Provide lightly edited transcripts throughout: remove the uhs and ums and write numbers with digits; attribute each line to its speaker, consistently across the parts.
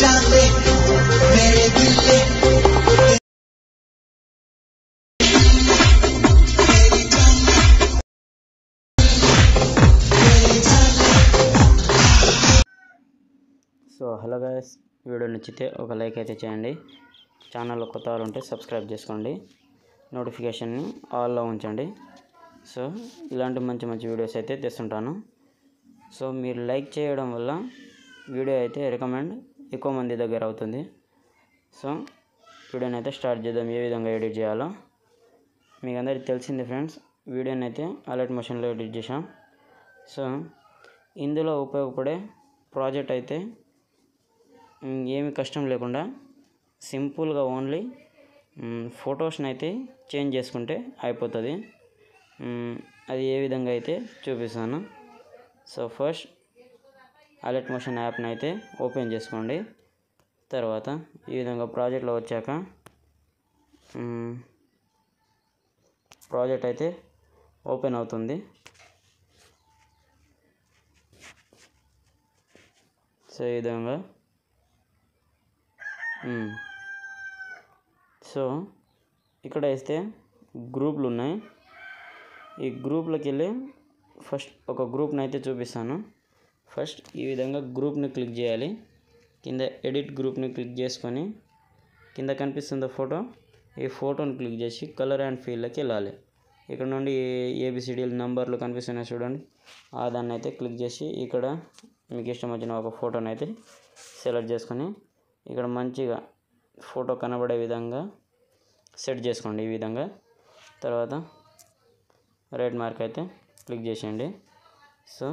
Speaker 1: जाले मेरे दिल
Speaker 2: సో హలో గైస్, వీడియో నచ్చితే ఒక లైక్ అయితే చేయండి. ఛానల్లో కొత్త వాళ్ళు ఉంటే సబ్స్క్రైబ్ చేసుకోండి, నోటిఫికేషన్ని ఆల్లో ఉంచండి. సో ఇలాంటి మంచి మంచి వీడియోస్ అయితే తెస్తుంటాను. సో మీరు లైక్ చేయడం వల్ల వీడియో అయితే రికమెండ్ ఎక్కువ మంది దగ్గర అవుతుంది. సో వీడియోని అయితే స్టార్ట్ చేద్దాం. ఏ విధంగా ఎడిట్ చేయాలో మీకు అందరికీ తెలిసింది ఫ్రెండ్స్. వీడియోని అయితే అలర్ట్ మోషన్లో ఎడిట్ చేశాం. సో ఇందులో ఉపయోగపడే ప్రాజెక్ట్ అయితే ఏమి కష్టం లేకుండా సింపుల్గా ఓన్లీ ఫొటోస్ని అయితే చేంజ్ చేసుకుంటే అయిపోతుంది. అది ఏ విధంగా అయితే చూపిస్తాను. సో ఫస్ట్ అలర్ట్ మోషన్ యాప్ని అయితే ఓపెన్ చేసుకోండి. తర్వాత ఈ విధంగా ప్రాజెక్ట్లో వచ్చాక ప్రాజెక్ట్ అయితే ఓపెన్ అవుతుంది. సో ఈ విధంగా సో ఇక్కడ వేస్తే గ్రూపులు ఉన్నాయి. ఈ గ్రూప్లోకి వెళ్ళి ఫస్ట్ ఒక గ్రూప్ని అయితే చూపిస్తాను. ఫస్ట్ ఈ విధంగా గ్రూప్ని క్లిక్ చేయాలి. కింద ఎడిట్ గ్రూప్ని క్లిక్ చేసుకొని కింద కనిపిస్తున్న ఫోటో, ఈ ఫోటోని క్లిక్ చేసి కలర్ అండ్ ఫీల్డ్లోకి వెళ్ళాలి. ఇక్కడ నుండి ఏబిసిడీలు నంబర్లు కనిపిస్తున్నాయి చూడండి, ఆ దాన్ని అయితే క్లిక్ చేసి ఇక్కడ మీకు ఇష్టం వచ్చిన ఒక ఫోటోని అయితే సెలెక్ట్ చేసుకొని ఇక్కడ మంచిగా ఫోటో కనబడే విధంగా సెట్ చేసుకోండి. ఈ విధంగా తర్వాత రైట్ మార్క్ అయితే క్లిక్ చేసేయండి. సో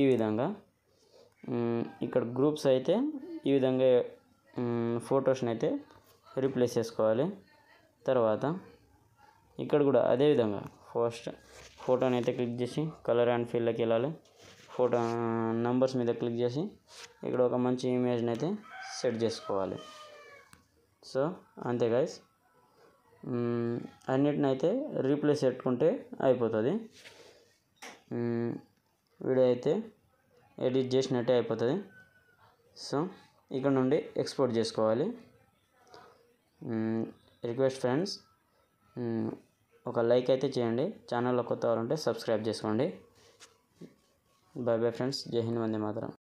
Speaker 2: ఈ విధంగా ఇక్కడ గ్రూప్స్ అయితే ఈ విధంగా ఫొటోస్ని అయితే రీప్లేస్ చేసుకోవాలి. తర్వాత ఇక్కడ కూడా అదే విధంగా ఫస్ట్ ఫోటోని అయితే క్లిక్ చేసి కలర్ అండ్ ఫీల్డ్లోకి వెళ్ళాలి. ఫోటో నంబర్స్ మీద క్లిక్ చేసి ఇక్కడ ఒక మంచి ఇమేజ్ని అయితే సెట్ చేసుకోవాలి. సో అంతే గైస్, అన్నిటిని అయితే రీప్లేస్ పెట్టుకుంటే అయిపోతుంది. వీడియో అయితే ఎడిట్ చేసినట్టే అయిపోతుంది. సో ఇక్కడ నుండి ఎక్స్పోర్ట్ చేసుకోవాలి. రిక్వెస్ట్ ఫ్రెండ్స్, ఒక లైక్ అయితే చేయండి. ఛానల్లో కొత్త వాళ్ళు ఉంటే సబ్స్క్రైబ్ చేసుకోండి. Bye bye friends. జై హింద్, వందే మాతరం.